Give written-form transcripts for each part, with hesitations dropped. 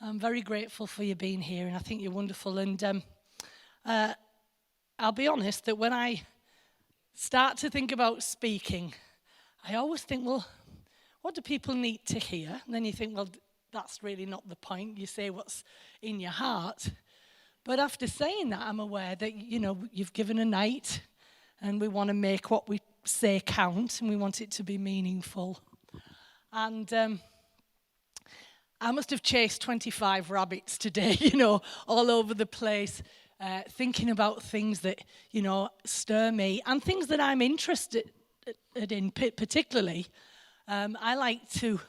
I'm very grateful for you being here, and I think you're wonderful. And I'll be honest that when I start to think about speaking, I always think, well, what do people need to hear? And then you think, well, that's really not the point. You say what's in your heart. But after saying that, I'm aware that, you've given a night, and we want to make what we say count, and we want it to be meaningful. And I must have chased 25 rabbits today, all over the place, thinking about things that, stir me and things that I'm interested in particularly. I like to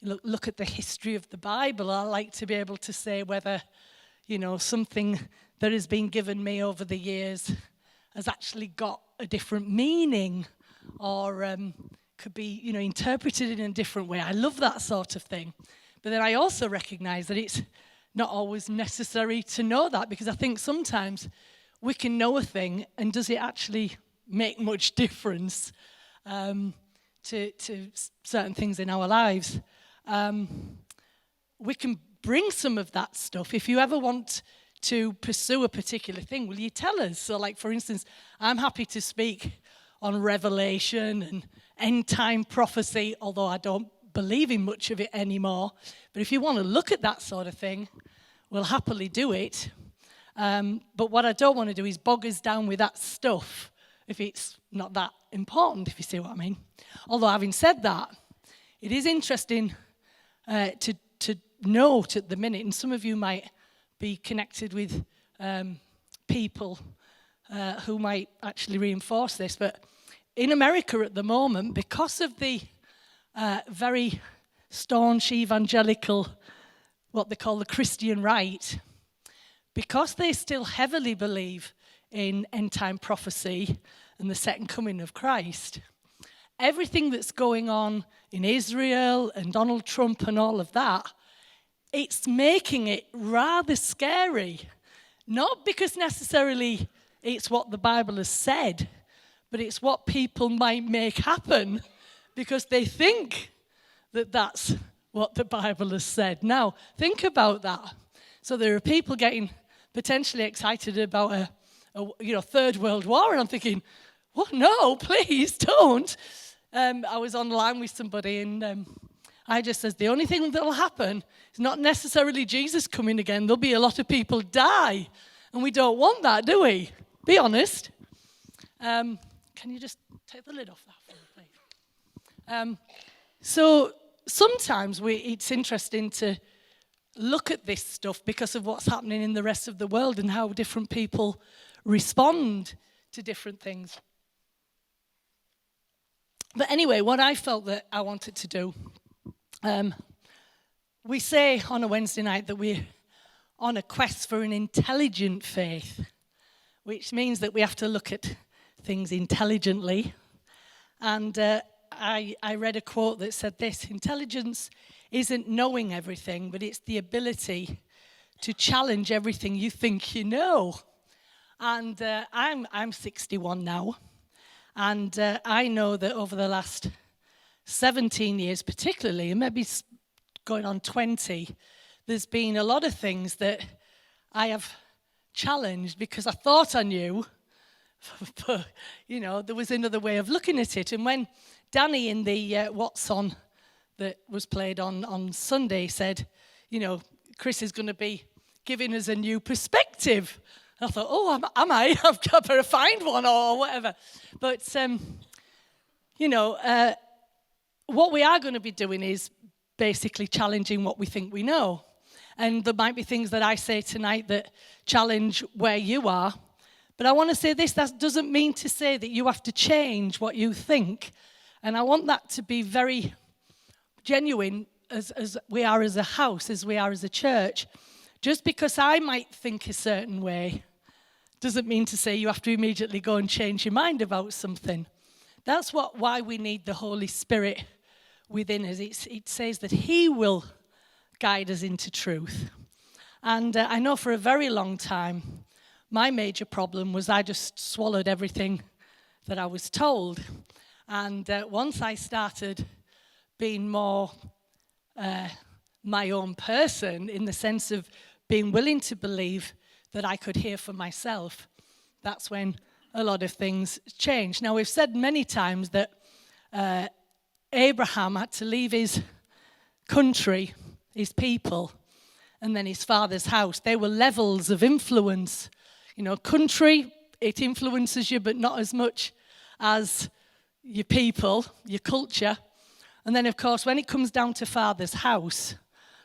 look at the history of the Bible. I like to be able to say whether, something that has been given me over the years has actually got a different meaning or could be, interpreted in a different way. I love that sort of thing. But then I also recognize that it's not always necessary to know that, because I think sometimes we can know a thing, and does it actually make much difference to certain things in our lives? We can bring some of that stuff. If you ever want to pursue a particular thing, will you tell us? So, like, for instance, I'm happy to speak on Revelation and end-time prophecy, although I don't believe in much of it anymore. But if you want to look at that sort of thing, we'll happily do it. But what I don't want to do is bog us down with that stuff if it's not that important, if you see what I mean. Although, having said that, it is interesting to note at the minute, and some of you might be connected with people who might actually reinforce this, but in America at the moment, because of the very staunch evangelical, what they call the Christian right, because they still heavily believe in end-time prophecy and the second coming of Christ, everything that's going on in Israel and Donald Trump and all of that, it's making it rather scary. Not because necessarily it's what the Bible has said, but it's what people might make happen because they think that that's what the Bible has said. Now, think about that. So there are people getting potentially excited about a third world war, and I'm thinking, well, no, please don't. I was online with somebody, and I just says the only thing that will happen is not necessarily Jesus coming again. There'll be a lot of people die, and we don't want that, do we? Be honest. Can you just take the lid off that for me, please? So sometimes it's interesting to look at this stuff because of what's happening in the rest of the world and how different people respond to different things. But anyway, what I felt that I wanted to do, we say on a Wednesday night that we're on a quest for an intelligent faith, which means that we have to look at things intelligently. And I read a quote that said this: intelligence isn't knowing everything, but it's the ability to challenge everything you think you know. And I'm 61 now, and I know that over the last 17 years particularly, and maybe going on 20, there's been a lot of things that I have challenged because I thought I knew, but, there was another way of looking at it. And when Danny in the What's On that was played on Sunday said, Chris is going to be giving us a new perspective, I thought, oh, am I? I've got to find one or whatever. But, what we are going to be doing is basically challenging what we think we know. And there might be things that I say tonight that challenge where you are. But I want to say this, that doesn't mean to say that you have to change what you think. And I want that to be very genuine as we are as a house, as we are as a church. Just because I might think a certain way doesn't mean to say you have to immediately go and change your mind about something. That's why we need the Holy Spirit within us. It says that He will guide us into truth. And I know for a very long time, my major problem was I just swallowed everything that I was told. And once I started being more my own person in the sense of being willing to believe that I could hear for myself, that's when a lot of things change. Now, we've said many times that Abraham had to leave his country, his people, and then his father's house. They were levels of influence. You know, country, it influences you, but not as much as your people, your culture. And then, of course, when it comes down to father's house,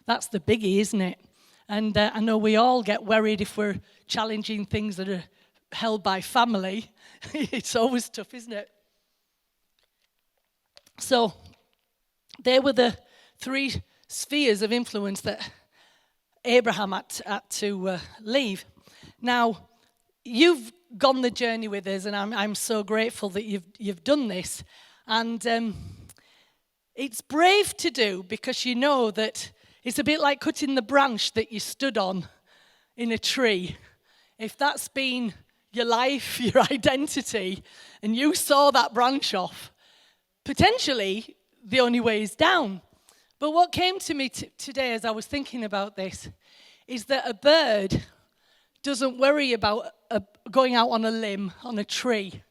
that's the biggie, isn't it? And I know we all get worried if we're challenging things that are held by family. It's always tough, isn't it? So there were the three spheres of influence that Abraham had to leave. Now, you've gone the journey with us, and I'm so grateful that you've done this. And it's brave to do, because you know that it's a bit like cutting the branch that you stood on in a tree. If that's been your life, your identity, and you saw that branch off, potentially the only way is down. But what came to me today as I was thinking about this is that a bird doesn't worry about going out on a limb, on a tree,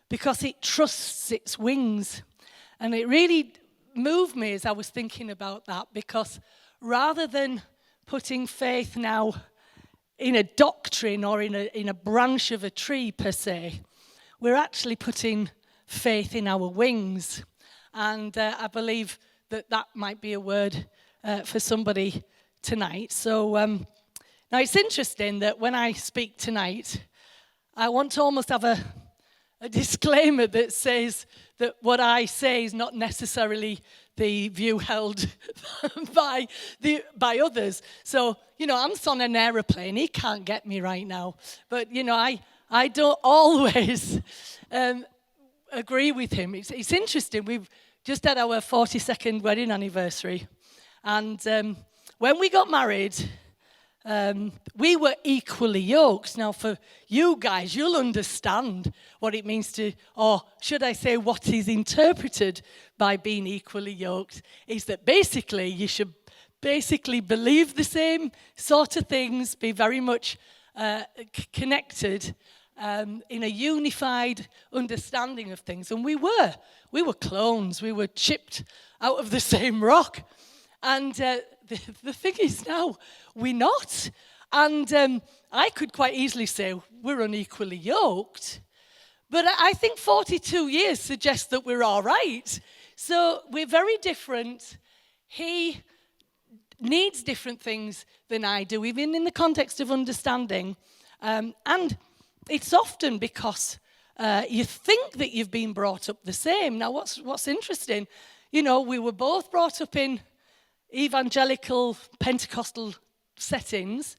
because it trusts its wings. And it really moved me as I was thinking about that, because rather than putting faith now in a doctrine or in a branch of a tree per se, we're actually putting faith in our wings. And I believe that might be a word for somebody tonight. So now it's interesting that when I speak tonight, I want to almost have a disclaimer that says that what I say is not necessarily the view held by others. So, you know, I'm on an aeroplane. He can't get me right now. But, you know, I don't always agree with him. It's interesting. We've just had our 42nd wedding anniversary. And when we got married, we were equally yoked. Now, for you guys, you'll understand what it means to, or should I say what is interpreted by being equally yoked, is that basically you should basically believe the same sort of things, be very much connected in a unified understanding of things. And we were clones. We were chipped out of the same rock. And the thing is now, we're not. And I could quite easily say we're unequally yoked. But I think 42 years suggests that we're all right. So we're very different. He needs different things than I do, even in the context of understanding. And it's often because you think that you've been brought up the same. Now, what's interesting, you know, we were both brought up in evangelical Pentecostal settings.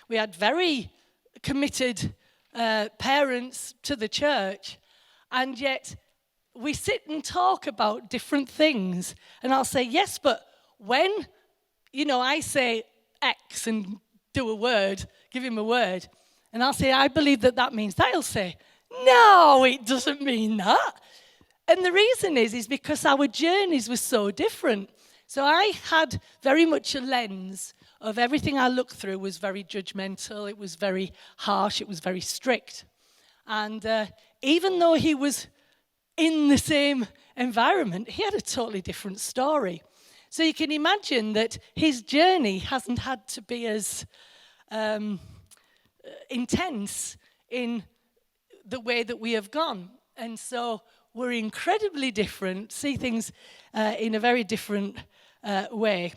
We had very committed parents to the church, and yet we sit and talk about different things. And I'll say, yes, but when, you know, I say X and do a word, give him a word, and I'll say, I believe that means that, he'll say, no, it doesn't mean that. And the reason is because our journeys were so different. So I had very much a lens of everything I looked through was very judgmental, it was very harsh, it was very strict. And even though he was in the same environment, he had a totally different story. So you can imagine that his journey hasn't had to be as intense in the way that we have gone. And so we're incredibly different, see things in a very different way.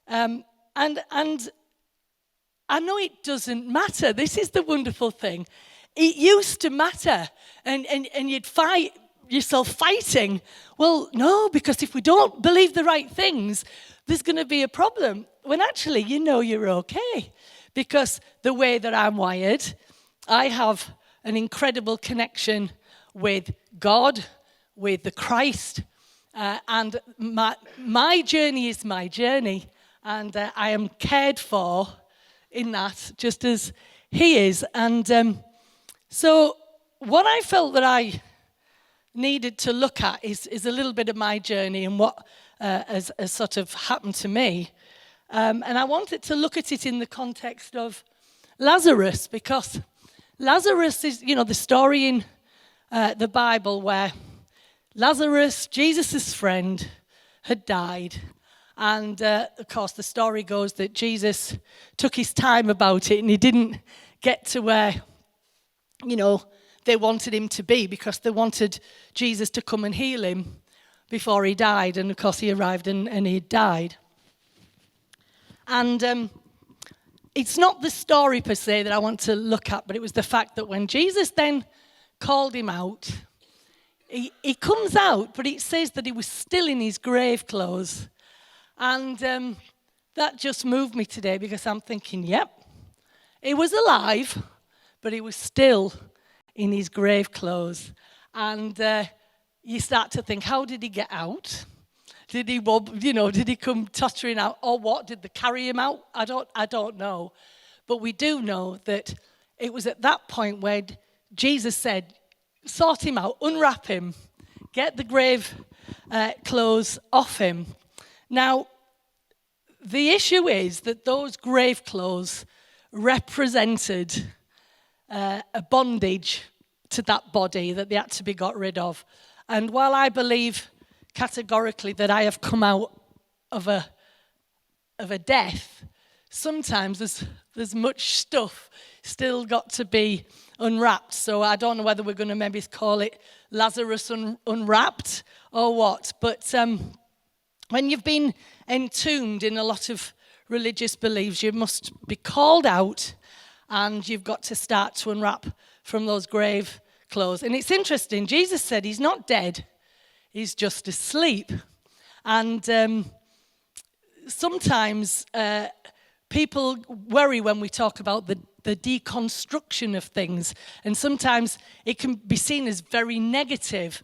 And I know it doesn't matter. This is the wonderful thing. It used to matter, and you'd fight yourself fighting. Well, no, because if we don't believe the right things, there's going to be a problem. When actually, you know you're okay. Because the way that I'm wired, I have an incredible connection with God, with the Christ, and my journey is my journey, and I am cared for in that, just as he is. And so what I felt that I needed to look at is a little bit of my journey and what has sort of happened to me. And I wanted to look at it in the context of Lazarus, because Lazarus is, the story in the Bible where Lazarus, Jesus' friend, had died. And, of course, the story goes that Jesus took his time about it and he didn't get to where, they wanted him to be, because they wanted Jesus to come and heal him before he died. And, of course, he arrived and he died. And it's not the story per se that I want to look at, but it was the fact that when Jesus then called him out, he comes out, but it says that he was still in his grave clothes. And that just moved me today, because I'm thinking, yep, he was alive, but he was still in his grave clothes. And you start to think, how did he get out? Did he come tottering out, or what? Did they carry him out? I don't know. But we do know that it was at that point where Jesus said, sort him out, unwrap him, get the grave clothes off him. Now, the issue is that those grave clothes represented a bondage to that body that they had to be got rid of. And while I believe categorically that I have come out of a death, sometimes there's much stuff still got to be unwrapped. So I don't know whether we're going to maybe call it Lazarus Unwrapped or what. But when you've been entombed in a lot of religious beliefs, you must be called out and you've got to start to unwrap from those grave clothes. And it's interesting, Jesus said he's not dead, he's just asleep. And sometimes people worry when we talk about the deconstruction of things. And sometimes it can be seen as very negative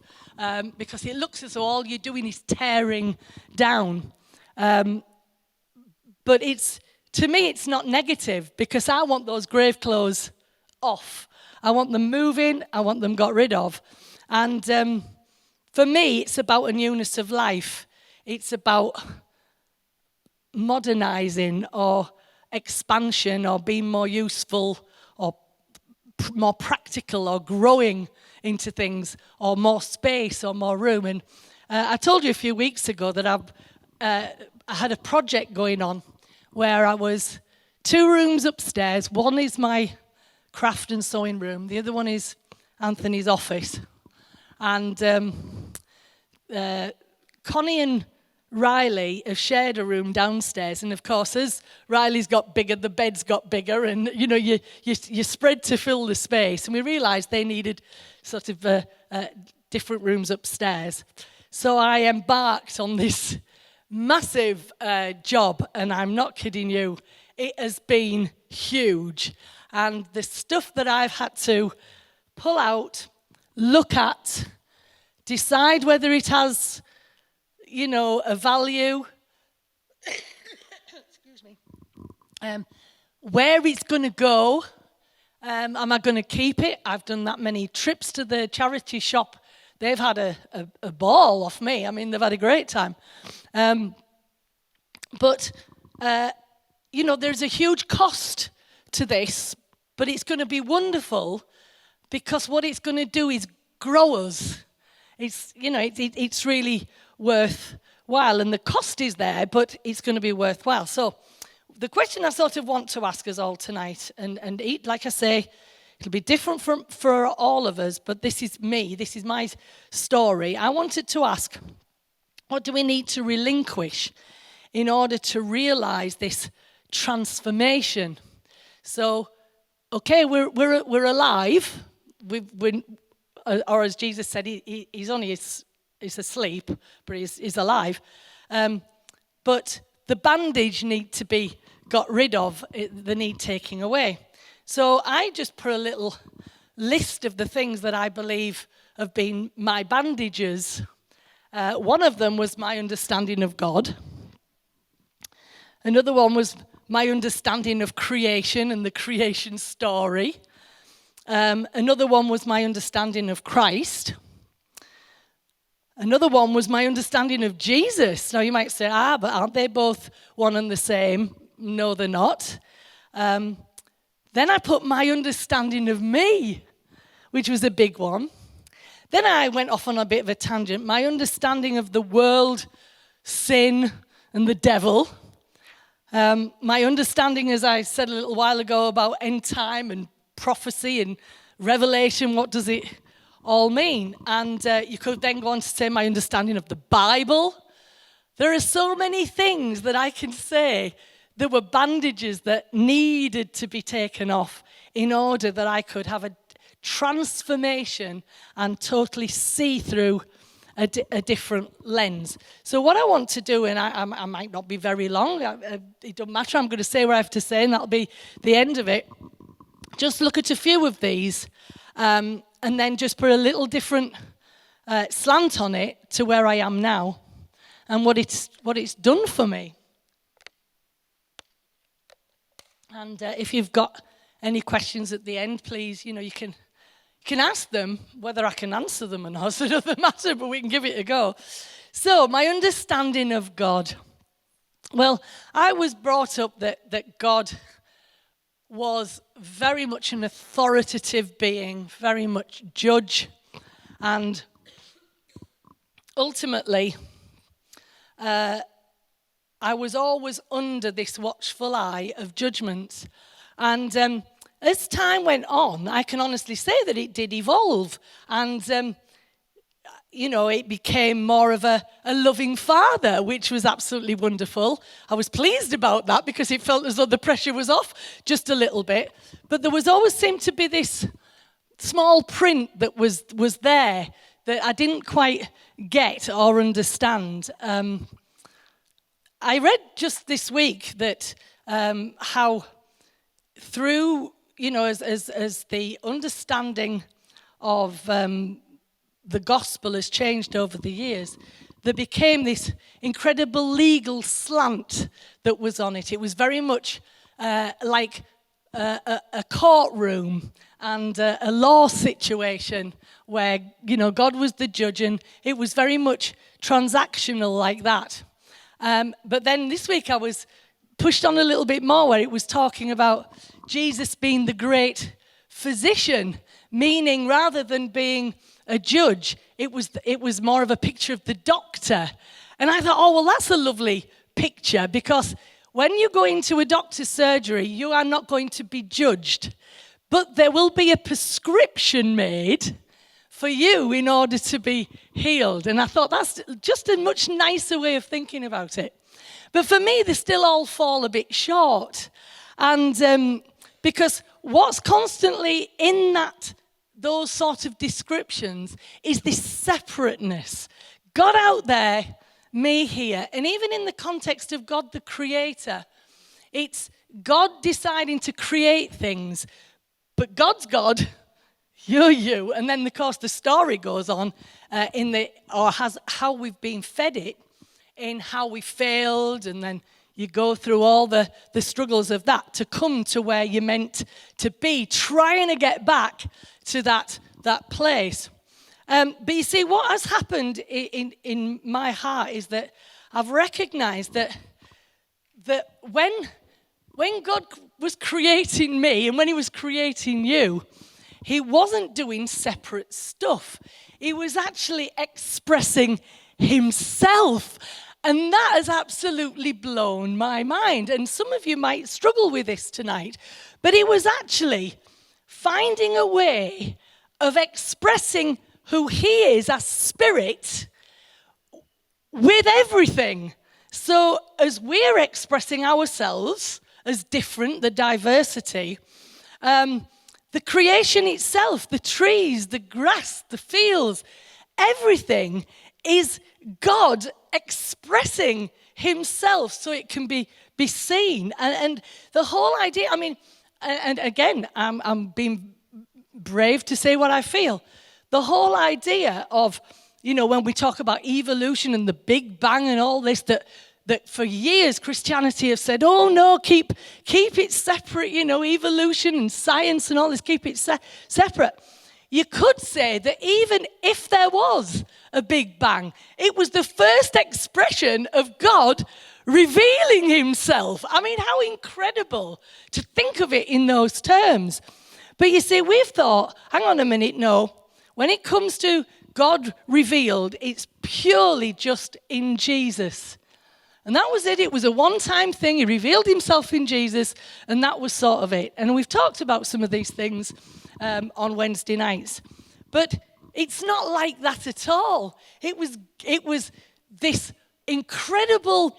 because it looks as though all you're doing is tearing down. But to me, it's not negative, because I want those grave clothes off. I want them moving. I want them got rid of. And for me, it's about a newness of life. It's about modernizing or expansion or being more useful or more practical or growing into things or more space or more room. And I told you a few weeks ago that I had a project going on where I was 2 rooms upstairs. One is my craft and sewing room. The other one is Anthony's office. And Connie and Riley have shared a room downstairs. And of course, as Riley's got bigger, the bed's got bigger. And, you spread to fill the space. And we realized they needed sort of different rooms upstairs. So I embarked on this massive job, and I'm not kidding you, it has been huge. And the stuff that I've had to pull out, look at, decide whether it has, a value, excuse me, where it's going to go, am I going to keep it? I've done that many trips to the charity shop. They've had a ball off me. I mean, they've had a great time. But there's a huge cost to this, but it's going to be wonderful, because what it's going to do is grow us. It's really worthwhile, and the cost is there, but it's going to be worthwhile. So the question I sort of want to ask us all tonight, and like I say, it'll be different for all of us, but this is me, this is my story. I wanted to ask, what do we need to relinquish in order to realize this transformation? So, okay, we're alive. Or as Jesus said, he's only he's asleep, but he's alive. But the bandage need to be got rid of, the need taking away. So I just put a little list of the things that I believe have been my bandages. One of them was my understanding of God. Another one was my understanding of creation and the creation story. Another one was my understanding of Christ. Another one was my understanding of Jesus. Now you might say, but aren't they both one and the same? No, they're not. Then I put my understanding of me, which was a big one. Then I went off on a bit of a tangent. My understanding of the world, sin, and the devil. My understanding, as I said a little while ago, about end time and prophecy and revelation, what does it all mean? And you could then go on to say my understanding of the Bible. There are so many things that I can say that were bandages that needed to be taken off in order that I could have a transformation and totally see through a different lens. So what I want to do, and I might not be very long, it doesn't matter, I'm going to say what I have to say, and that'll be the end of it. Just look at a few of these, and then just put a little different slant on it to where I am now, and what it's done for me. And if you've got any questions at the end, please, you can ask them. Whether I can answer them or not, it doesn't matter, but we can give it a go. So, my understanding of God. Well, I was brought up that God was very much an authoritative being, very much judge, and ultimately, I was always under this watchful eye of judgment. And as time went on, I can honestly say that it did evolve. And, it became more of a loving father, which was absolutely wonderful. I was pleased about that because it felt as though the pressure was off just a little bit. But there was always seemed to be this small print that was there that I didn't quite get or understand. I read just this week that how through, as the understanding of the gospel has changed over the years, there became this incredible legal slant that was on it. It was very much like a courtroom and a law situation where, God was the judge, and it was very much transactional like that. But then this week I was pushed on a little bit more where it was talking about Jesus being the great physician, meaning rather than being a judge, it was more of a picture of the doctor. And I thought, well, that's a lovely picture, because when you go into a doctor's surgery, you are not going to be judged, but there will be a prescription made for you in order to be healed. And I thought that's just a much nicer way of thinking about it. But for me, they still all fall a bit short. And because what's constantly in those sort of descriptions is this separateness. God out there, me here. And even in the context of God the Creator, it's God deciding to create things, but God's God, you're you. And then, of course, the story goes on how we've been fed it, in how we failed, and then you go through all the struggles of that to come to where you're meant to be, trying to get back to that place. But you see, what has happened in my heart is that I've recognized that when God was creating me and when he was creating you, he wasn't doing separate stuff. He was actually expressing himself. And that has absolutely blown my mind. And some of you might struggle with this tonight. But he was actually finding a way of expressing who he is as spirit with everything. So as we're expressing ourselves as different, the diversity, the creation itself, the trees, the grass, the fields, everything is God expressing himself so it can be seen. And the whole idea, and again, I'm being brave to say what I feel. The whole idea of, when we talk about evolution and the Big Bang and all this, that for years Christianity have said, oh no, keep it separate, evolution and science and all this, keep it separate. you could say that even if there was a Big Bang, it was the first expression of God revealing himself. I mean, how incredible to think of it in those terms. But you see, we've thought, hang on a minute, no. When it comes to God revealed, it's purely just in Jesus. And that was it. It was a one-time thing. He revealed himself in Jesus, and that was sort of it. And we've talked about some of these things on Wednesday nights. But it's not like that at all. It was this incredible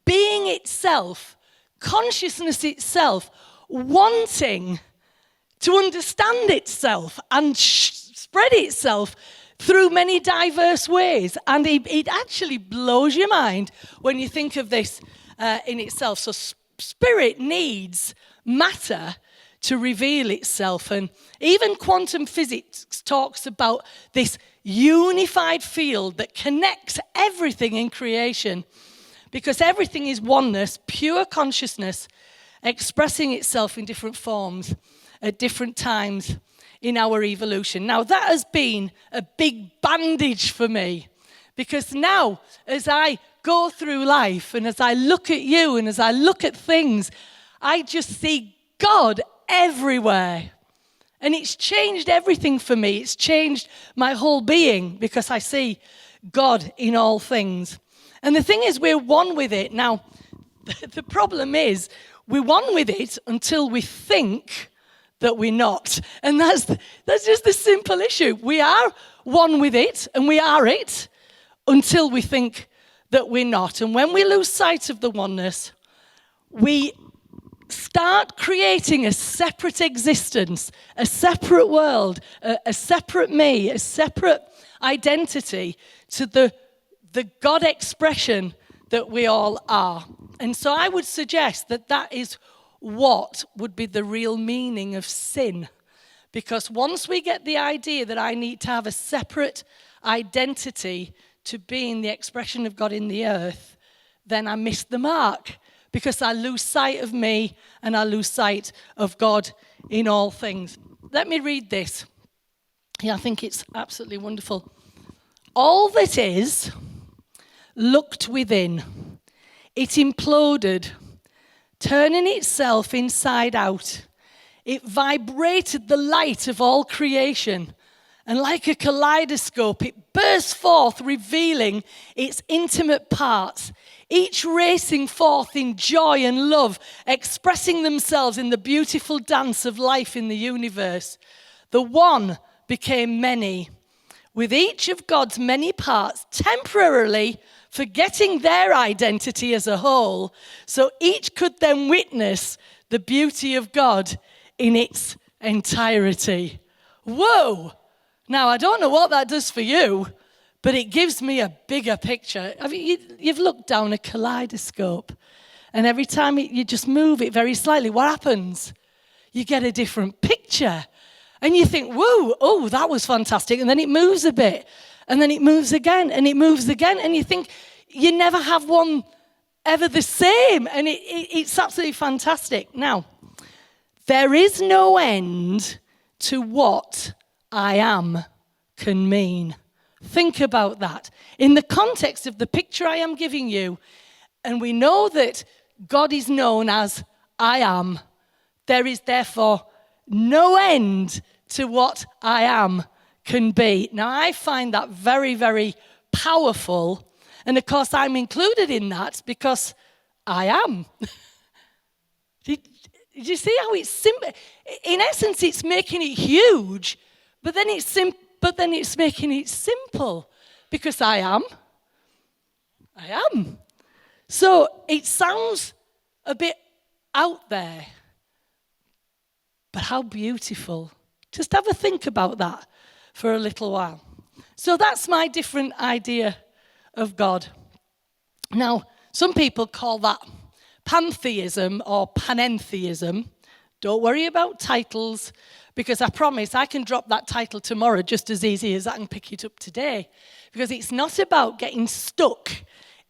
being itself, consciousness itself, wanting to understand itself and spread itself through many diverse ways. And it actually blows your mind when you think of this in itself. So spirit needs matter to reveal itself. And even quantum physics talks about this unified field that connects everything in creation, because everything is oneness, pure consciousness, expressing itself in different forms at different times in our evolution. Now, that has been a big bandage for me, because now, as I go through life and as I look at you and as I look at things, I just see God everywhere. And it's changed everything for me. It's changed my whole being, because I see God in all things. And the thing is, we're one with it. Now, the problem is, we're one with it until we think that we're not. And that's just the simple issue. We are one with it, and we are it until we think that we're not. And when we lose sight of the oneness, we start creating a separate existence, a separate world, a separate me, a separate identity to the God expression that we all are. And so I would suggest that that is what would be the real meaning of sin. Because once we get the idea that I need to have a separate identity to being the expression of God in the earth, then I miss the mark, because I lose sight of me and I lose sight of God in all things. Let me read this. Yeah, I think it's absolutely wonderful. All that is looked within. It imploded, turning itself inside out. It vibrated the light of all creation, and like a kaleidoscope, it burst forth, revealing its intimate parts, each racing forth in joy and love, expressing themselves in the beautiful dance of life in the universe. The one became many, with each of God's many parts temporarily forgetting their identity as a whole, so each could then witness the beauty of God in its entirety. Whoa! Now, I don't know what that does for you, but it gives me a bigger picture. I mean, you've looked down a kaleidoscope, and every time you just move it very slightly, what happens? You get a different picture. And you think, whoa, oh, that was fantastic. And then it moves a bit. And then it moves again, and it moves again. And you think, you never have one ever the same. And it's absolutely fantastic. Now, there is no end to what I am can mean. Think about that. In the context of the picture I am giving you, and we know that God is known as I am, there is therefore no end to what I am can be. Now, I find that very, very powerful. And of course, I'm included in that because I am. Did you see how it's simple? In essence, it's making it huge, but then it's making it simple because I am. I am. So it sounds a bit out there, but how beautiful. Just have a think about that for a little while. So that's my different idea of God. Now, some people call that pantheism or panentheism. Don't worry about titles, because I promise I can drop that title tomorrow just as easy as I can pick it up today. Because it's not about getting stuck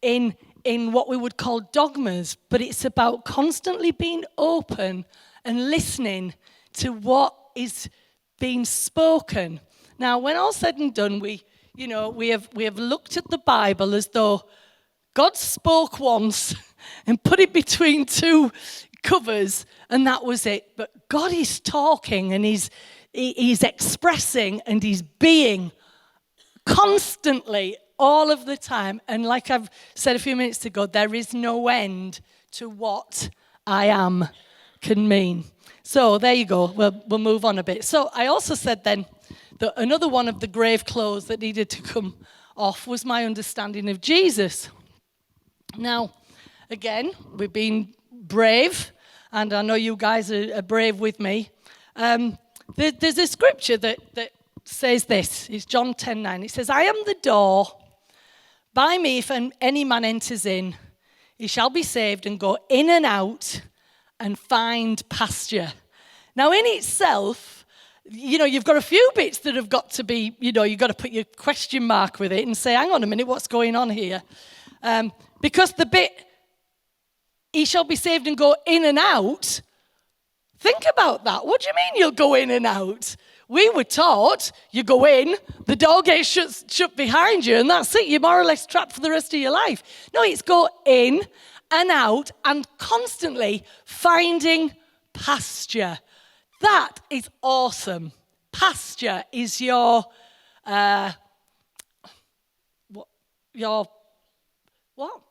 in what we would call dogmas, but it's about constantly being open and listening to what is been spoken. Now, when all said and done, we have looked at the Bible as though God spoke once and put it between two covers, and that was it. But God is talking, and he's expressing, and he's being constantly, all of the time. And like I've said a few minutes ago, there is no end to what I am can mean. So there you go. We'll move on a bit. So I also said then that another one of the grave clothes that needed to come off was my understanding of Jesus. Now, again, we've been brave, and I know you guys are brave with me. There's a scripture that says this. It's John 10:9. It says, I am the door. By me, if any man enters in, he shall be saved and go in and out and find pasture. Now, in itself, you've got a few bits that have got to be, you've got to put your question mark with it and say, hang on a minute, what's going on here? Because the bit, he shall be saved and go in and out, think about that. What do you mean you'll go in and out? We were taught you go in, the door gets shut behind you, and that's it. You're more or less trapped for the rest of your life. No, it's go in and out and constantly finding pasture. That is awesome. Pasture is your what?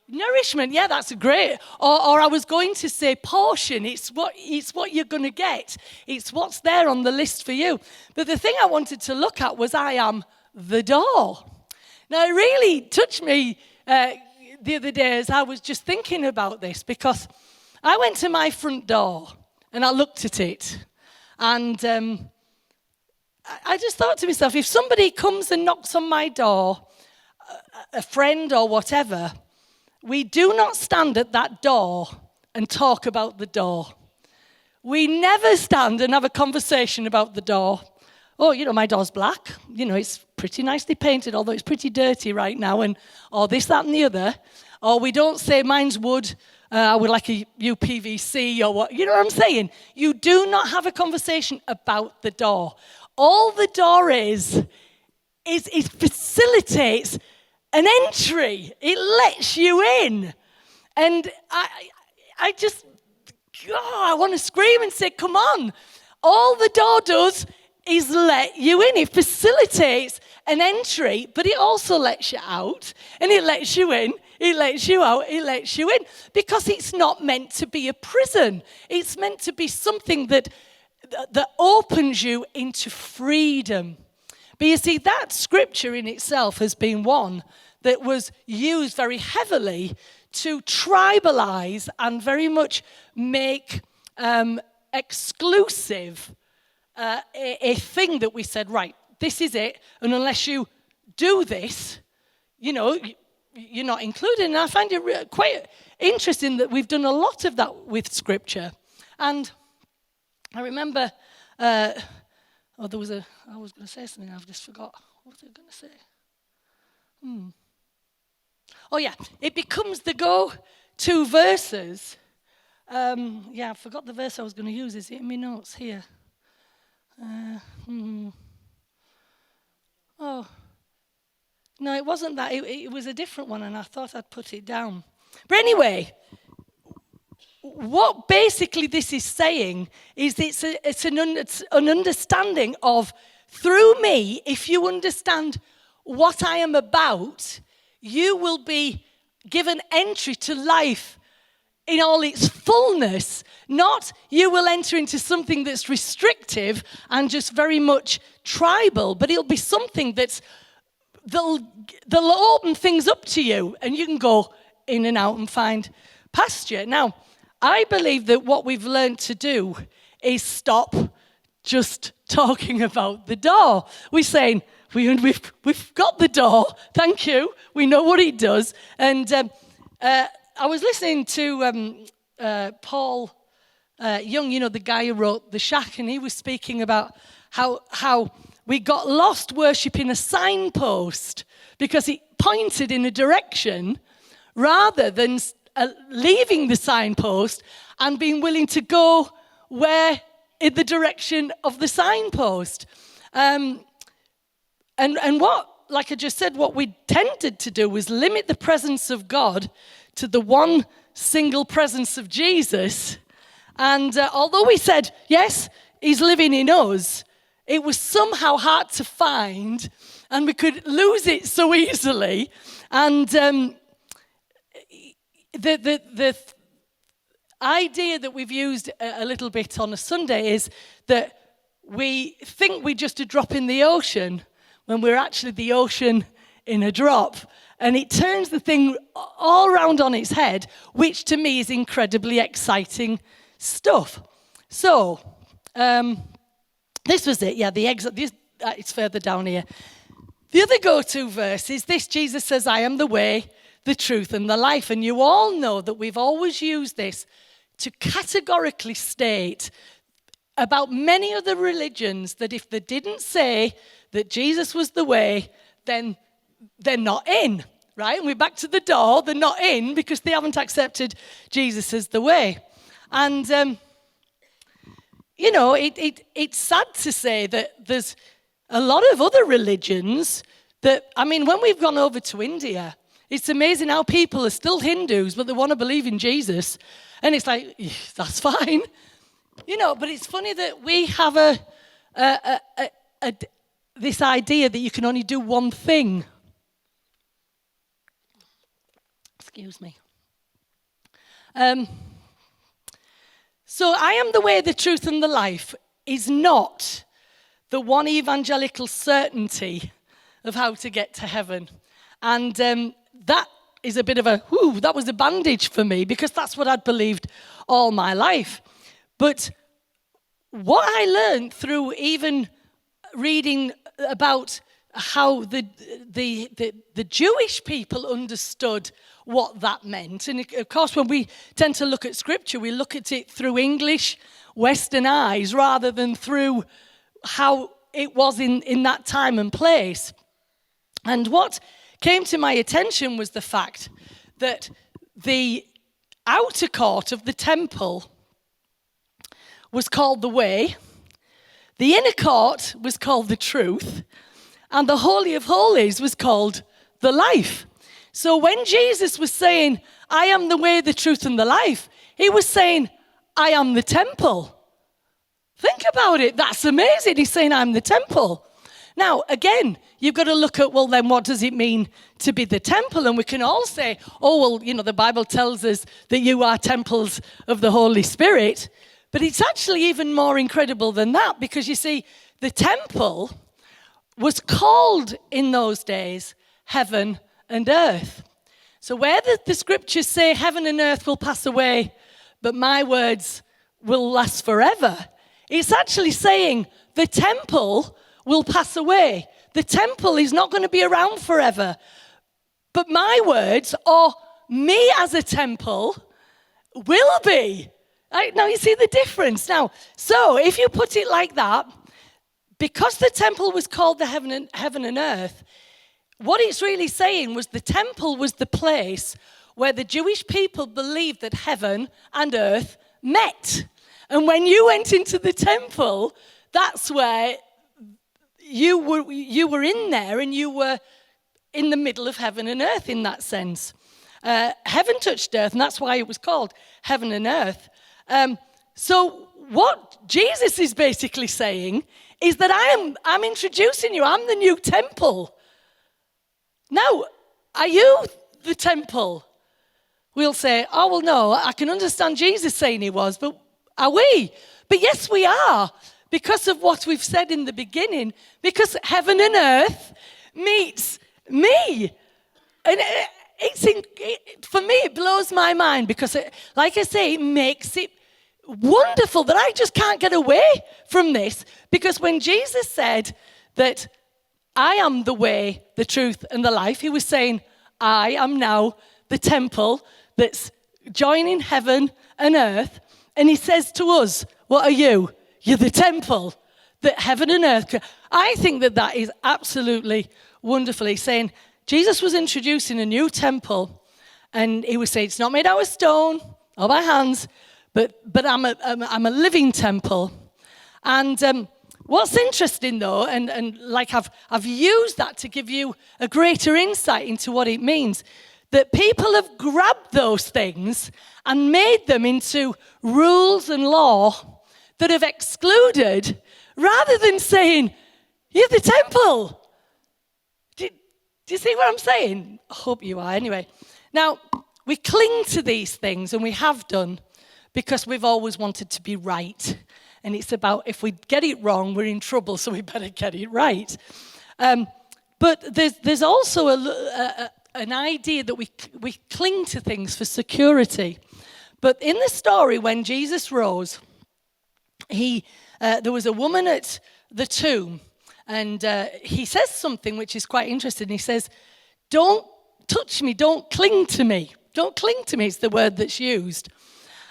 Nourishment, yeah, that's great. Or I was going to say portion. It's what you're going to get. It's what's there on the list for you. But the thing I wanted to look at was I am the door. Now, it really touched me the other day as I was just thinking about this, because I went to my front door and I looked at it, and I just thought to myself, if somebody comes and knocks on my door, a friend or whatever, we do not stand at that door and talk about the door. We never stand and have a conversation about the door. Oh, my door's black. It's pretty nicely painted, although it's pretty dirty right now, or this, that, and the other. Or we don't say, mine's wood, I would like a UPVC, or what. You know what I'm saying? You do not have a conversation about the door. All the door is it facilitates an entry. It lets you in. And I want to scream and say, come on. All the door does is let you in. It facilitates an entry, but it also lets you out, and it lets you in, it lets you out, it lets you in, because it's not meant to be a prison. It's meant to be something that opens you into freedom. But you see, that scripture in itself has been one that was used very heavily to tribalize and very much make exclusive a thing that we said, right, this is it, and unless you do this, you're not included. And I find it quite interesting that we've done a lot of that with Scripture. And I remember, I was going to say something, I've just forgot. What was I going to say? Oh yeah, it becomes the go-to verses. I forgot the verse I was going to use. Is it in my notes here? Oh, no, it wasn't that. It was a different one, and I thought I'd put it down. But anyway, what basically this is saying is it's an understanding of, through me, if you understand what I am about, you will be given entry to life in all its fullness. Not you will enter into something that's restrictive and just very much tribal, but it'll be something they'll open things up to you, and you can go in and out and find pasture. Now, I believe that what we've learned to do is stop just talking about the door. We're saying, we've got the door, thank you, we know what it does. And I was listening to Paul Young, the guy who wrote The Shack, and he was speaking about how we got lost worshipping a signpost because it pointed in a direction rather than leaving the signpost and being willing to go where in the direction of the signpost. And what, like I just said, what we tended to do was limit the presence of God to the one single presence of Jesus. And although we said, yes, he's living in us, it was somehow hard to find, and we could lose it so easily. And the idea that we've used a little bit on a Sunday is that we think we're just a drop in the ocean when we're actually the ocean in a drop. And it turns the thing all around on its head, which to me is incredibly exciting stuff. So, this was it. Yeah, it's further down here. The other go-to verse is this. Jesus says, I am the way, the truth, and the life. And you all know that we've always used this to categorically state about many other religions that if they didn't say that Jesus was the way, then they're not in, right? And we're back to the door. They're not in because they haven't accepted Jesus as the way. And, it's sad to say that there's a lot of other religions that, when we've gone over to India, it's amazing how people are still Hindus, but they want to believe in Jesus. And it's like, that's fine. But it's funny that we have this idea that you can only do one thing. Excuse me. So I am the way, the truth, and the life is not the one evangelical certainty of how to get to heaven. And that is a bit of that was a bandage for me because that's what I'd believed all my life. But what I learned through even reading about how the Jewish people understood what that meant. And of course, when we tend to look at Scripture, we look at it through English, Western eyes, rather than through how it was in that time and place. And what came to my attention was the fact that the outer court of the temple was called the way, the inner court was called the truth, and the Holy of Holies was called the life. So when Jesus was saying, I am the way, the truth, and the life, he was saying, I am the temple. Think about it. That's amazing. He's saying, I'm the temple. Now, again, you've got to look at, well, then what does it mean to be the temple? And we can all say, the Bible tells us that you are temples of the Holy Spirit. But it's actually even more incredible than that because, you see, the temple was called in those days heaven and earth. So where the scriptures say heaven and earth will pass away, but my words will last forever, it's actually saying the temple will pass away. The temple is not going to be around forever. But my words, or me as a temple, will be. Right? Now you see the difference. Now, so if you put it like that, because the temple was called the heaven and earth, what it's really saying was the temple was the place where the Jewish people believed that heaven and earth met. And when you went into the temple, that's where you were in there and you were in the middle of heaven and earth in that sense. Heaven touched earth, and that's why it was called heaven and earth. So what Jesus is basically saying is that I'm introducing you. I'm the new temple. Now, are you the temple? We'll say, oh, well, no, I can understand Jesus saying he was, but are we? But yes, we are, because of what we've said in the beginning, because heaven and earth meets me. And for me, it blows my mind because, like I say, it makes it wonderful that I just can't get away from this. Because when Jesus said that I am the way, the truth, and the life, he was saying, I am now the temple that's joining heaven and earth. And he says to us, what are you? You're the temple that heaven and earth. I think that is absolutely wonderful. He's saying, Jesus was introducing a new temple, and he was saying, it's not made out of stone or by hands, but I'm a living temple. And what's interesting, though, and like I've used that to give you a greater insight into what it means, that people have grabbed those things and made them into rules and law that have excluded, rather than saying, you're the temple. Do you see what I'm saying? I hope you are. Anyway, now, we cling to these things, and we have done, because we've always wanted to be right. And it's about, if we get it wrong, we're in trouble, so we better get it right. But there's also an idea that we cling to things for security. But in the story, when Jesus rose, there was a woman at the tomb, and he says something which is quite interesting. He says, don't touch me, don't cling to me. Don't cling to me is the word that's used.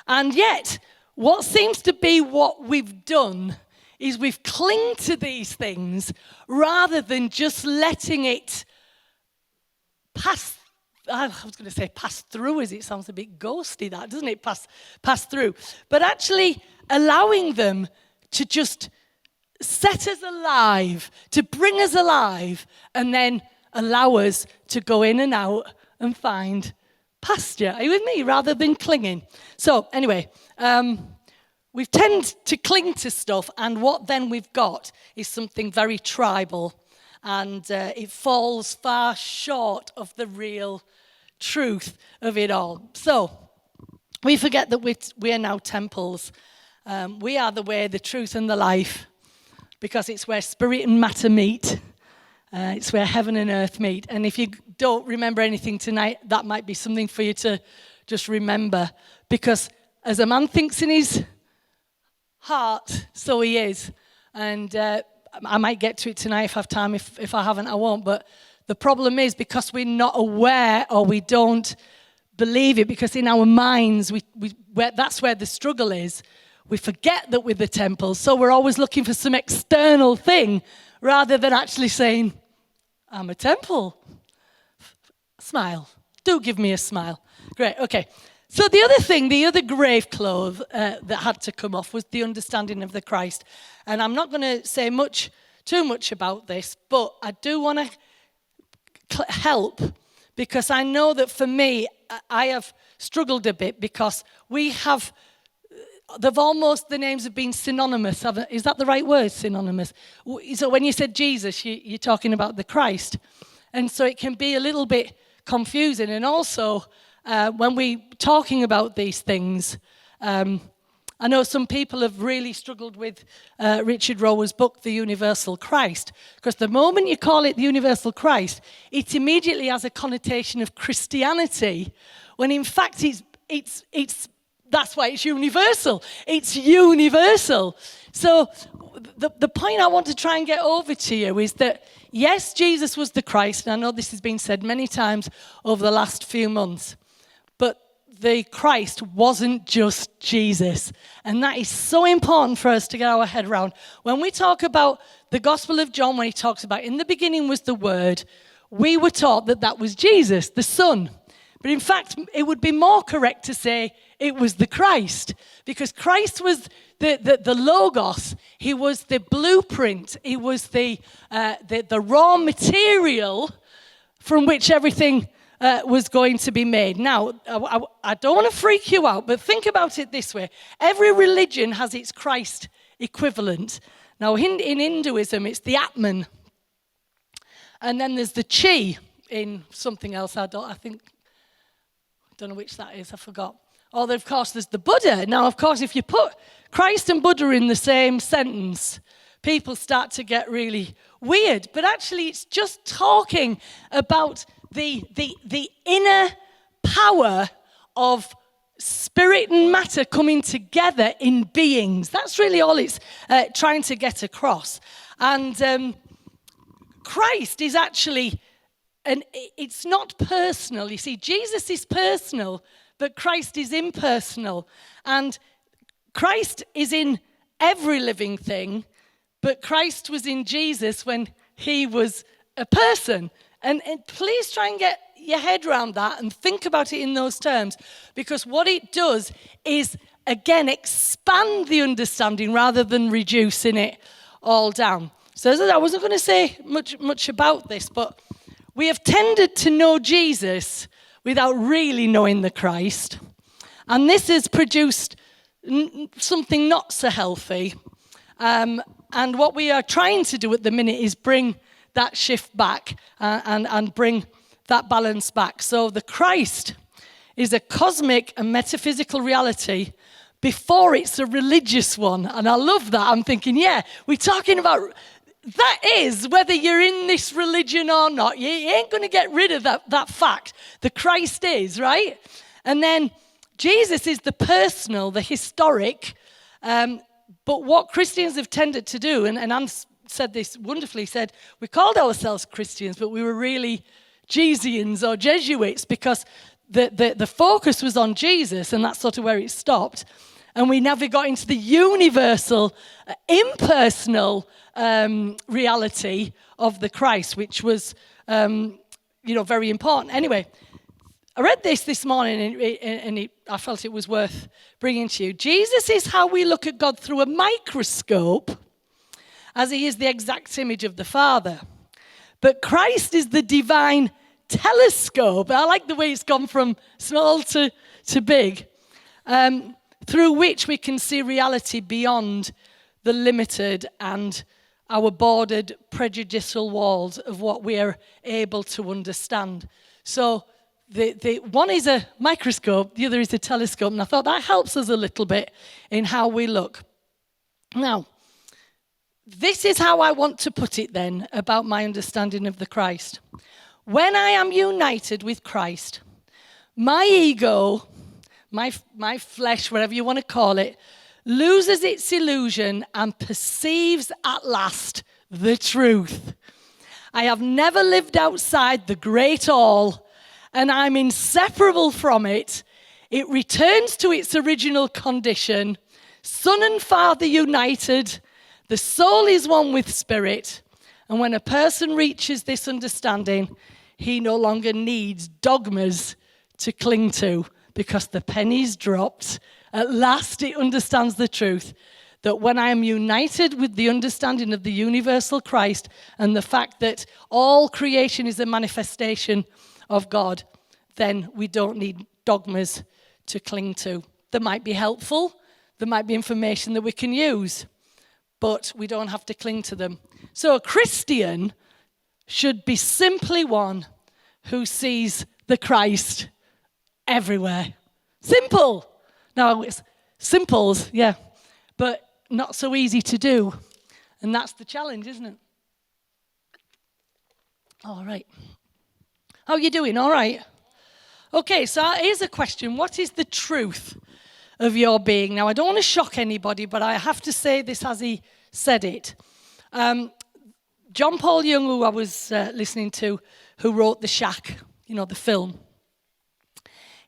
And yet, what seems to be what we've done is we've clung to these things rather than just letting it pass. I was going to say pass through, as it sounds a bit ghosty, that, doesn't it? Pass through. But actually allowing them to just set us alive, to bring us alive, and then allow us to go in and out and find pasture. Are you with me? Rather than clinging. So anyway, we tend to cling to stuff, and what then we've got is something very tribal, and it falls far short of the real truth of it all. So we forget that we are now temples. We are the way, the truth, and the life, because it's where spirit and matter meet. It's where heaven and earth meet. And if you don't remember anything tonight, that might be something for you to just remember. Because as a man thinks in his heart, so he is. And I might get to it tonight if I have time. If I haven't, I won't. But the problem is, because we're not aware, or we don't believe it, because in our minds, that's where the struggle is. We forget that we're the temple. So we're always looking for some external thing rather than actually saying, I'm a temple. Smile. Do give me a smile. Great, okay. So the other thing, the other grave cloth that had to come off was the understanding of the Christ. And I'm not going to say too much about this, but I do want to help, because I know that for me, I have struggled a bit, because the names have been synonymous. Is that the right word, synonymous? So when you said Jesus, you're talking about the Christ. And so it can be a little bit confusing. And also, when we're talking about these things, I know some people have really struggled with Richard Rower's book, The Universal Christ, because the moment you call it the Universal Christ, it immediately has a connotation of Christianity, when in fact it's that's why it's universal. It's universal. So the point I want to try and get over to you is that, yes, Jesus was the Christ, and I know this has been said many times over the last few months, but the Christ wasn't just Jesus. And that is so important for us to get our head around. When we talk about the Gospel of John, when he talks about in the beginning was the Word, we were taught that was Jesus, the Son. But in fact, it would be more correct to say it was the Christ, because Christ was the Logos. He was the blueprint. He was the raw material from which everything was going to be made. Now, I don't want to freak you out, but think about it this way. Every religion has its Christ equivalent. Now, in Hinduism, it's the Atman. And then there's the Chi in something else. I don't know which that is, I forgot. Or, of course, there's the Buddha. Now, of course, if you put Christ and Buddha in the same sentence, people start to get really weird. But actually, it's just talking about the inner power of spirit and matter coming together in beings. That's really all it's trying to get across. And Christ is actually... And it's not personal. You see, Jesus is personal, but Christ is impersonal. And Christ is in every living thing, but Christ was in Jesus when he was a person. And please try and get your head around that and think about it in those terms, because what it does is again, expand the understanding rather than reducing it all down. So I wasn't going to say much about this, but we have tended to know Jesus without really knowing the Christ. And this has produced something not so healthy. And what we are trying to do at the minute is bring that shift back and bring that balance back. So the Christ is a cosmic and metaphysical reality before it's a religious one. And I love that. I'm thinking, yeah, we're talking about... That is, whether you're in this religion or not, you ain't going to get rid of that fact. The Christ is, right? And then Jesus is the personal, the historic. But what Christians have tended to do, and Anne said this wonderfully, said, we called ourselves Christians, but we were really Jesusians or Jesuits because the focus was on Jesus, and that's sort of where it stopped. And we never got into the universal, impersonal reality of the Christ, which was, very important. Anyway, I read this morning, and I felt it was worth bringing to you. Jesus is how we look at God through a microscope, as he is the exact image of the Father. But Christ is the divine telescope. I like the way it's gone from small to big. Through which we can see reality beyond the limited and our bordered prejudicial walls of what we are able to understand. So the one is a microscope, the other is a telescope, and I thought that helps us a little bit in how we look. Now, this is how I want to put it then about my understanding of the Christ. When I am united with Christ, my ego... My flesh, whatever you want to call it, loses its illusion and perceives at last the truth. I have never lived outside the great all, and I'm inseparable from it. It returns to its original condition, Son and Father united, the soul is one with spirit, and when a person reaches this understanding, he no longer needs dogmas to cling to. Because the penny's dropped, at last it understands the truth that when I am united with the understanding of the universal Christ and the fact that all creation is a manifestation of God, then we don't need dogmas to cling to. They might be helpful, there might be information that we can use, but we don't have to cling to them. So a Christian should be simply one who sees the Christ everywhere. Simple. Now, it's simples, yeah, but not so easy to do. And that's the challenge, isn't it? All right. How are you doing? All right. Okay, so here's a question. What is the truth of your being? Now, I don't want to shock anybody, but I have to say this as he said it. John Paul Young, who I was listening to, who wrote The Shack, the film,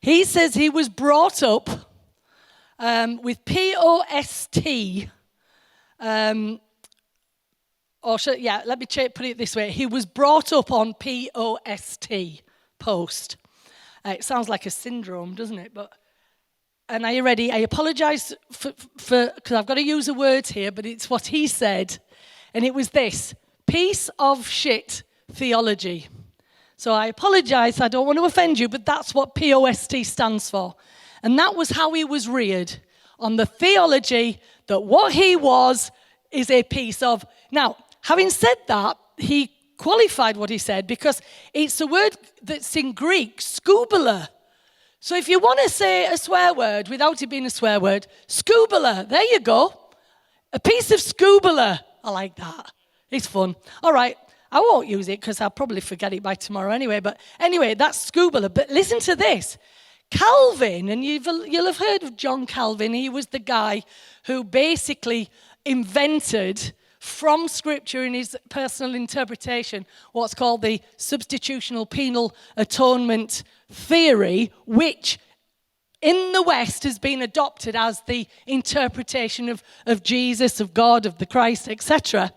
he says he was brought up with P-O-S-T. Let me put it this way. He was brought up on P-O-S-T, post. It sounds like a syndrome, doesn't it? And are you ready? I apologize for because I've got to use a word here, but it's what he said. And it was this: piece of shit theology. So I apologize, I don't want to offend you, but that's what POST stands for. And that was how he was reared, on the theology that what he was is a piece of. Now, having said that, he qualified what he said because it's a word that's in Greek, skubala. So if you want to say a swear word without it being a swear word, skubala, there you go. A piece of skubala. I like that. It's fun. All right. I won't use it because I'll probably forget it by tomorrow anyway. But anyway, that's skubala. But listen to this. Calvin, and you'll have heard of John Calvin. He was the guy who basically invented from Scripture in his personal interpretation what's called the substitutional penal atonement theory, which in the West has been adopted as the interpretation of Jesus, of God, of the Christ, etc.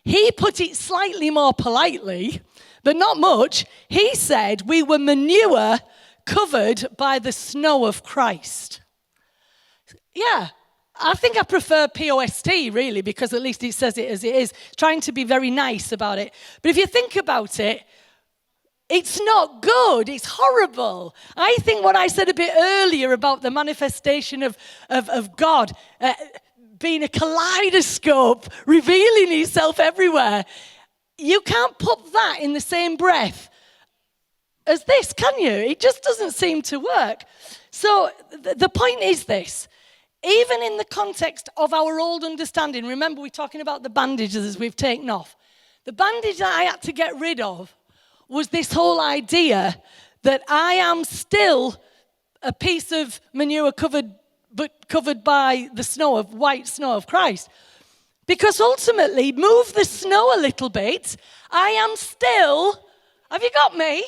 He put it slightly more politely, but not much. He said we were manure covered by the snow of Christ. Yeah, I think I prefer POST really, because at least it says it as it is, trying to be very nice about it. But if you think about it, it's not good, it's horrible. I think what I said a bit earlier about the manifestation of God being a kaleidoscope, revealing himself everywhere, you can't put that in the same breath as this, can you? It just doesn't seem to work. So the point is this. Even in the context of our old understanding, remember we're talking about the bandages we've taken off. The bandage that I had to get rid of was this whole idea that I am still a piece of manure covered by the white snow of Christ. Because ultimately, move the snow a little bit, I am still, have you got me?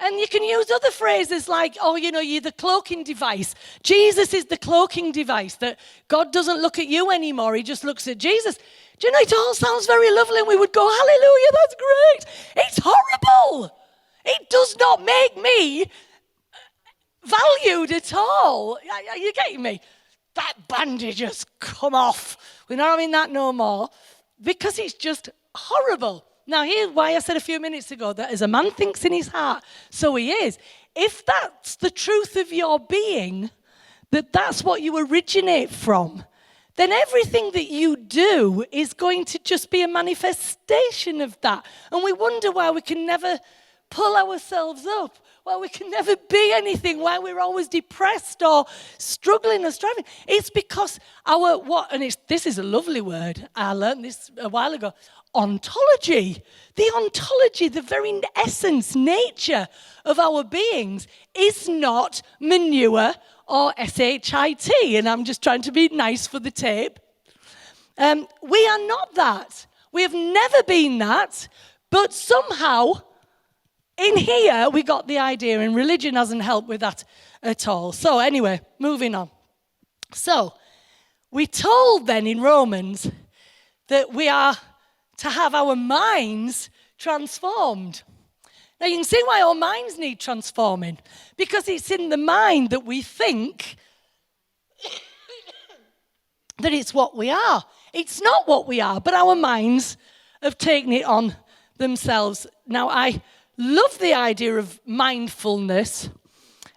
And you can use other phrases like, you're the cloaking device. Jesus is the cloaking device, that God doesn't look at you anymore, he just looks at Jesus. Do you know, it all sounds very lovely, and we would go, hallelujah, that's great. It's horrible. It does not make me valued at all. Are you getting me? That bandage has come off. We're not having that no more, because it's just horrible. Now, here's why I said a few minutes ago that as a man thinks in his heart, so he is. If that's the truth of your being, that's what you originate from, then everything that you do is going to just be a manifestation of that. And we wonder why we can never pull ourselves up, why we can never be anything, why we're always depressed or struggling or striving. It's because this is a lovely word. I learned this a while ago. Ontology. The ontology, the very essence, nature of our beings is not manure or shit. And I'm just trying to be nice for the tape. We are not that. We have never been that. But somehow, in here, we got the idea, and religion hasn't helped with that at all. So anyway, moving on. So, we're told then in Romans that we are to have our minds transformed. Now, you can see why our minds need transforming. Because it's in the mind that we think that it's what we are. It's not what we are, but our minds have taken it on themselves. Now, I love the idea of mindfulness,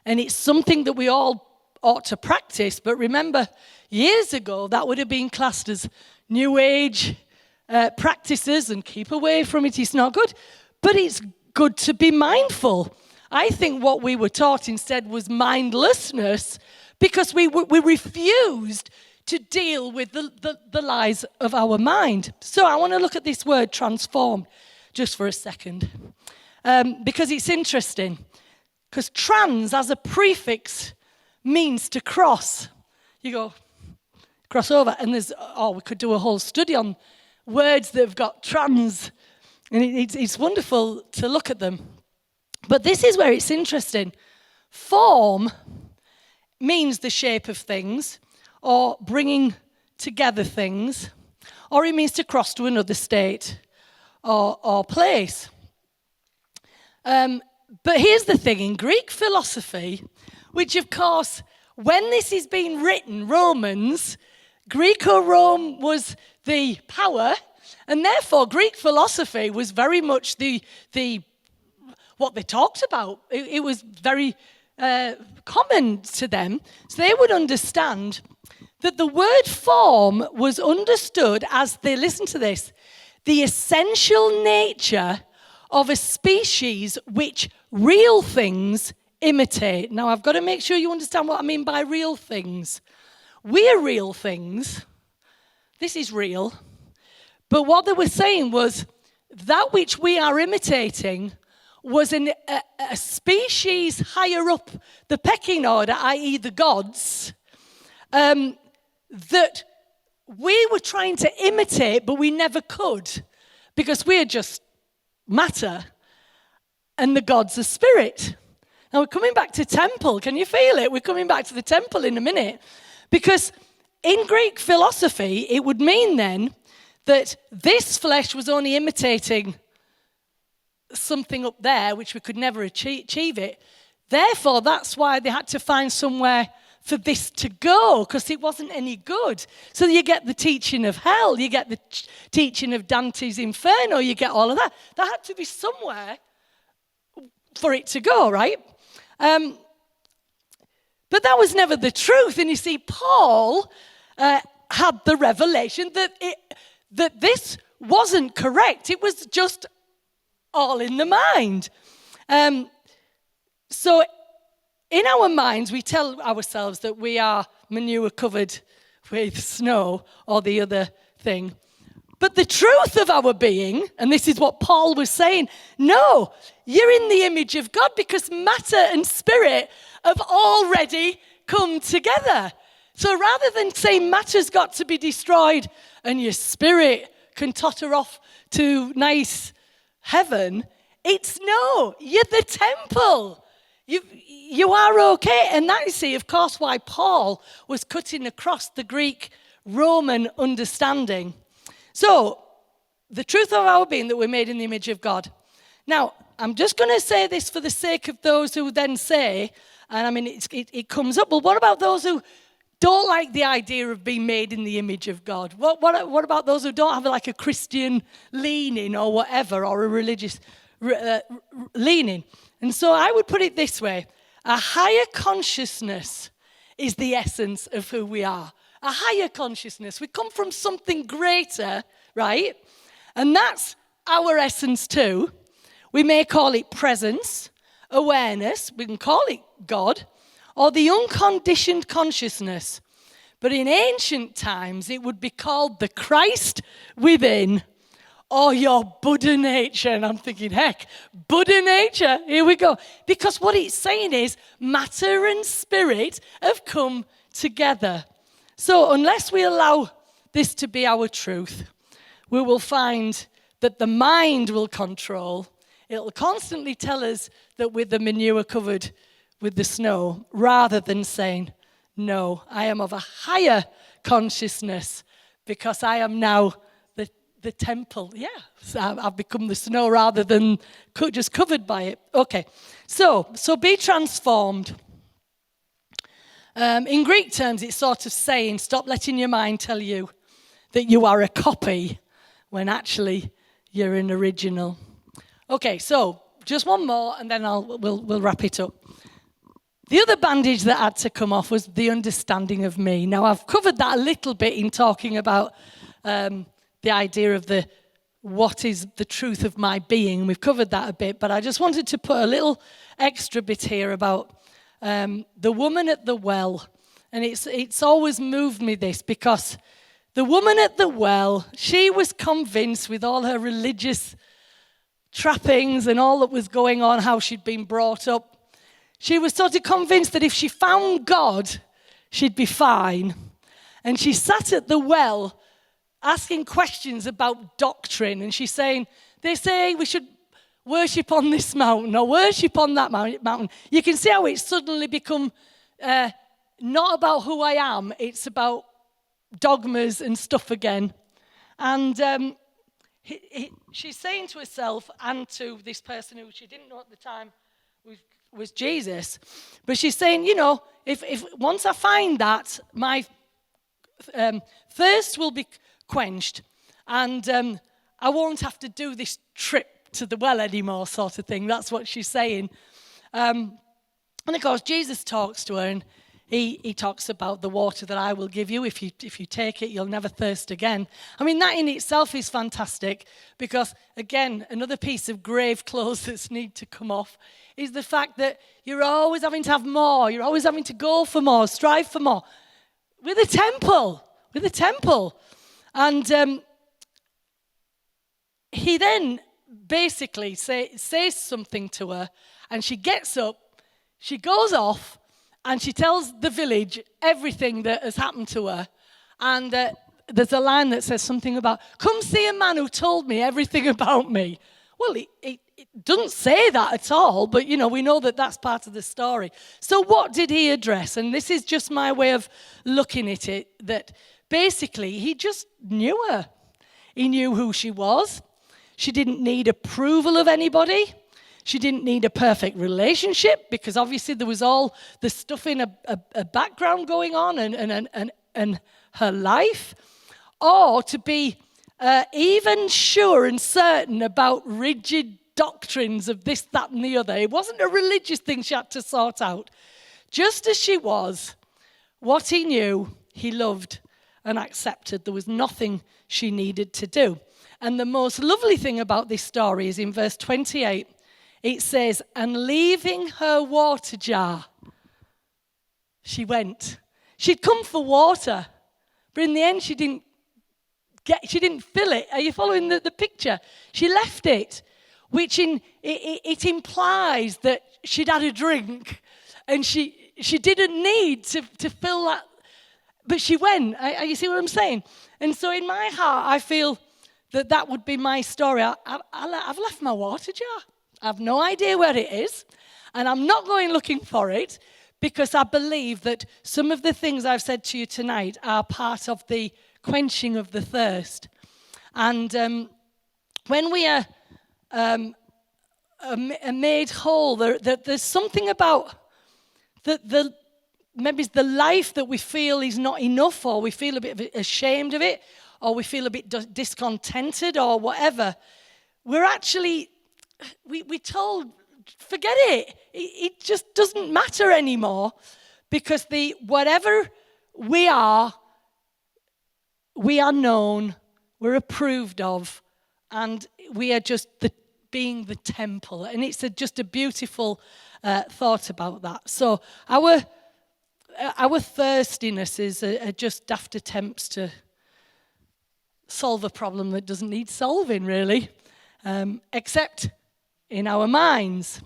and it's something that we all ought to practice. But remember, years ago, that would have been classed as New Age practices, and keep away from it. It's not good. But it's good to be mindful. I think what we were taught instead was mindlessness, because we refused to deal with the lies of our mind. So I want to look at this word transformed just for a second. Because it's interesting. Because trans as a prefix means to cross. You go, cross over. And we could do a whole study on words that have got trans. And it's wonderful to look at them. But this is where it's interesting. Form means the shape of things, or bringing together things, or it means to cross to another state or place. But here's the thing, in Greek philosophy, which of course, when this is being written, Romans, Greco-Rome was the power, and therefore Greek philosophy was very much the what they talked about. It was very common to them, so they would understand that the word form was understood as listen to this, the essential nature of a species which real things imitate. Now, I've got to make sure you understand what I mean by real things. We're real things. This is real. But what they were saying was that which we are imitating was a species higher up the pecking order, i.e. the gods, that we were trying to imitate, but we never could, because we're just matter, and the gods are spirit. Now we're coming back to temple. Can you feel it? We're coming back to the temple in a minute. Because in Greek philosophy, it would mean then that this flesh was only imitating something up there, which we could never achieve it. Therefore, that's why they had to find somewhere for this to go because it wasn't any good. So you get the teaching of hell, you get the teaching of Dante's Inferno, you get all of that. There had to be somewhere for it to go, right? But that was never the truth. And you see, Paul had the revelation that this wasn't correct. It was just all in the mind. So in our minds, we tell ourselves that we are manure covered with snow or the other thing. But the truth of our being, and this is what Paul was saying, no, you're in the image of God because matter and spirit have already come together. So rather than saying matter's got to be destroyed and your spirit can totter off to nice heaven, it's no, you're the temple. You are okay. And that, you see, of course, why Paul was cutting across the Greek-Roman understanding. So, the truth of our being that we're made in the image of God. Now, I'm just going to say this for the sake of those who then say, and I mean, it comes up, well, what about those who don't like the idea of being made in the image of God? What about those who don't have like a Christian leaning or whatever, or a religious leaning? And so I would put it this way. A higher consciousness is the essence of who we are. A higher consciousness. We come from something greater, right? And that's our essence too. We may call it presence, awareness. We can call it God, or the unconditioned consciousness. But in ancient times, it would be called the Christ within, or your Buddha nature. And I'm thinking, heck, Buddha nature, here we go. Because what it's saying is matter and spirit have come together. So unless we allow this to be our truth, we will find that the mind will control. It'll constantly tell us that we're the manure covered with the snow, rather than saying, no, I am of a higher consciousness because I am now the temple. Yeah, so I've become the snow rather than just covered by it. Okay, so be transformed. In Greek terms, it's sort of saying, stop letting your mind tell you that you are a copy when actually you're an original. Okay, so just one more, and then we'll wrap it up. The other bandage that had to come off was the understanding of me. Now, I've covered that a little bit in talking about the idea of what is the truth of my being. We've covered that a bit, but I just wanted to put a little extra bit here about the woman at the well. And it's always moved me, this, because the woman at the well, she was convinced with all her religious trappings and all that was going on, how she'd been brought up. She was sort of convinced that if she found God, she'd be fine. And she sat at the well asking questions about doctrine. And she's saying, they say we should worship on this mountain or worship on that mountain. You can see how it's suddenly become not about who I am. It's about dogmas and stuff again. And she's saying to herself and to this person who she didn't know at the time was Jesus, but she's saying, if once I find that, my thirst will be quenched, and I won't have to do this trip to the well anymore, sort of thing. That's what she's saying. And of course, Jesus talks to her, and he talks about the water that I will give you. If you take it, you'll never thirst again. I mean, that in itself is fantastic, because, again, another piece of grave clothes that's need to come off is the fact that you're always having to have more. You're always having to go for more, strive for more. With a temple. And he then basically says something to her, and she gets up, she goes off, and she tells the village everything that has happened to her. And there's a line that says something about, come see a man who told me everything about me. Well, it doesn't say that at all, but, we know that that's part of the story. So what did he address? And this is just my way of looking at it, that basically he just knew her. He knew who she was. She didn't need approval of anybody. She didn't need a perfect relationship because obviously there was all the stuff in a background going on and her life. Or to be even sure and certain about rigid doctrines of this, that, and the other. It wasn't a religious thing she had to sort out. Just as she was, what he knew, he loved and accepted. There was nothing she needed to do. And the most lovely thing about this story is in verse 28, it says, and leaving her water jar, she went. She'd come for water, but in the end she didn't fill it. Are you following the picture? She left it, which it implies that she'd had a drink and she didn't need to fill that, but she went. You see what I'm saying? And so in my heart, I feel that would be my story. I've left my water jar. I have no idea where it is, and I'm not going looking for it because I believe that some of the things I've said to you tonight are part of the quenching of the thirst. And when we are made whole, there's something about maybe it's the life that we feel is not enough, or we feel a bit ashamed of it, or we feel a bit discontented, or whatever. We're actually, we're told, forget it. It just doesn't matter anymore, because whatever we are known, we're approved of, and we are just being the temple. And it's just a beautiful thought about that. So our thirstiness is just daft attempts to solve a problem that doesn't need solving, really, except in our minds.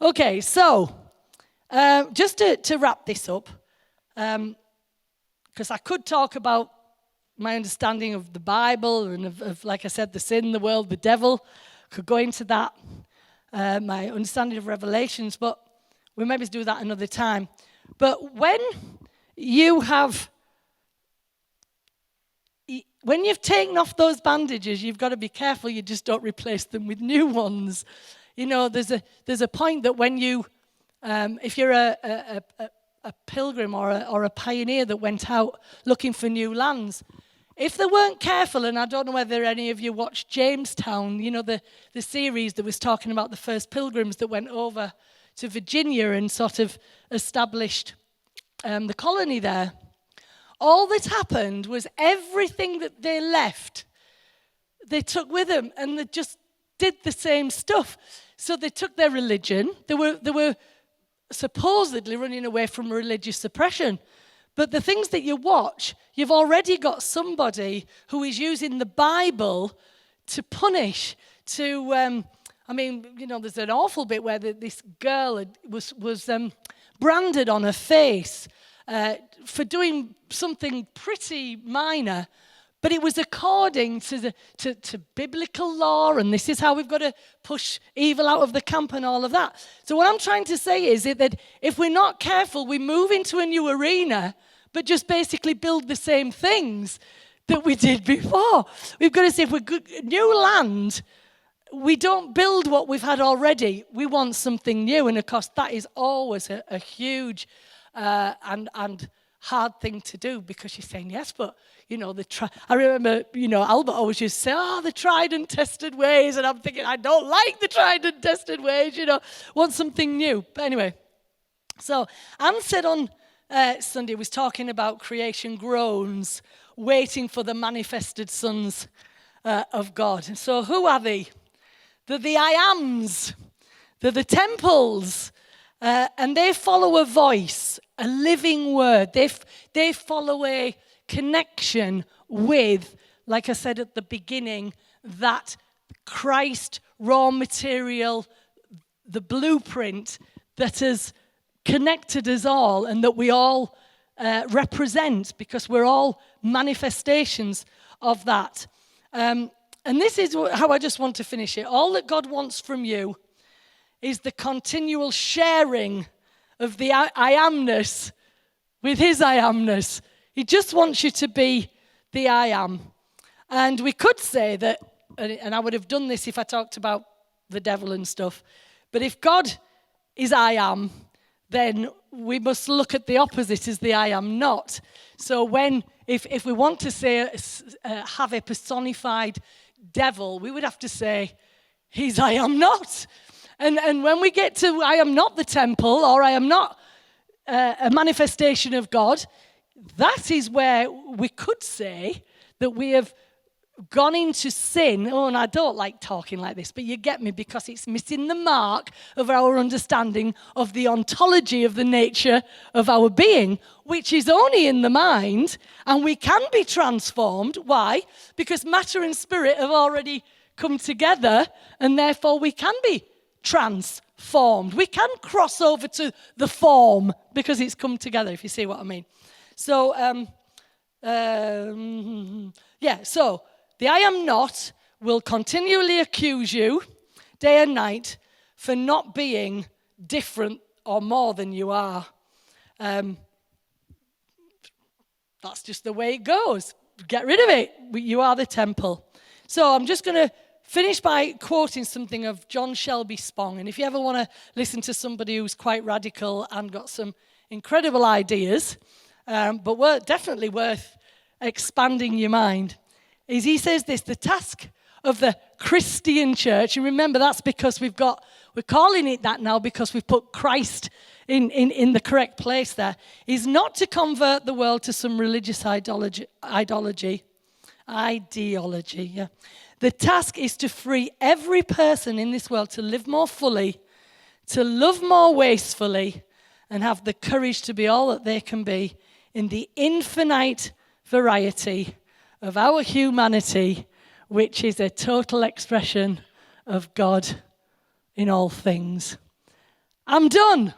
Okay, so just to wrap this up, because I could talk about my understanding of the Bible and of, like I said, the sin, the world, the devil. Could go into that, my understanding of Revelations, but we'll maybe do that another time. But when you've taken off those bandages, you've got to be careful you just don't replace them with new ones. You know, there's a point that when you, if you're a pilgrim or a pioneer that went out looking for new lands, if they weren't careful, and I don't know whether any of you watched Jamestown, you know, the series that was talking about the first pilgrims that went over to Virginia and sort of established the colony there. All that happened was everything that they left, they took with them, and they just did the same stuff. So they took their religion. They were supposedly running away from religious oppression. But the things that you watch, you've already got somebody who is using the Bible to punish, there's an awful bit where this girl was branded on her face for doing something pretty minor, but it was according to biblical law, and this is how we've got to push evil out of the camp and all of that. So what I'm trying to say is that if we're not careful, we move into a new arena, but just basically build the same things that we did before. We've got to say, if we're new land, we don't build what we've had already. We want something new, and of course that is always a huge and hard thing to do, because you're saying yes, but I remember Albert always used to say, the tried and tested ways, and I'm thinking I don't like the tried and tested ways, want something new. But anyway, so Anne said on Sunday was talking about creation groans, waiting for the manifested sons of God. And so who are they? They're the I ams. They're the temples. And they follow a voice, a living word. They follow a connection with, like I said at the beginning, that Christ raw material, the blueprint that has connected us all and that we all represent, because we're all manifestations of that. And this is how I just want to finish it. All that God wants from you is the continual sharing of the I amness with his I amness. He just wants you to be the I am. And we could say that, and I would have done this if I talked about the devil and stuff, But if God is I am, then we must look at the opposite as the I am not. So if we want to say, have a personified devil, we would have to say, he's I am not. And when we get to I am not the temple, or I am not a manifestation of God, that is where we could say that we have gone into sin. Oh, and I don't like talking like this, but you get me, because it's missing the mark of our understanding of the ontology of the nature of our being, which is only in the mind, and we can be transformed. Why? Because matter and spirit have already come together, and therefore we can be transformed. We can cross over to the form because it's come together, if you see what I mean. So, so the I am not will continually accuse you day and night for not being different or more than you are. That's just the way it goes. Get rid of it. You are the temple. So I'm just going to finish by quoting something of John Shelby Spong. And if you ever want to listen to somebody who's quite radical and got some incredible ideas, but definitely worth expanding your mind, is he says this: the task of the Christian church, and remember that's because we're calling it that now because we've put Christ in the correct place there, is not to convert the world to some religious ideology. Yeah. The task is to free every person in this world to live more fully, to love more wastefully, and have the courage to be all that they can be in the infinite variety of our humanity, which is a total expression of God in all things. I'm done.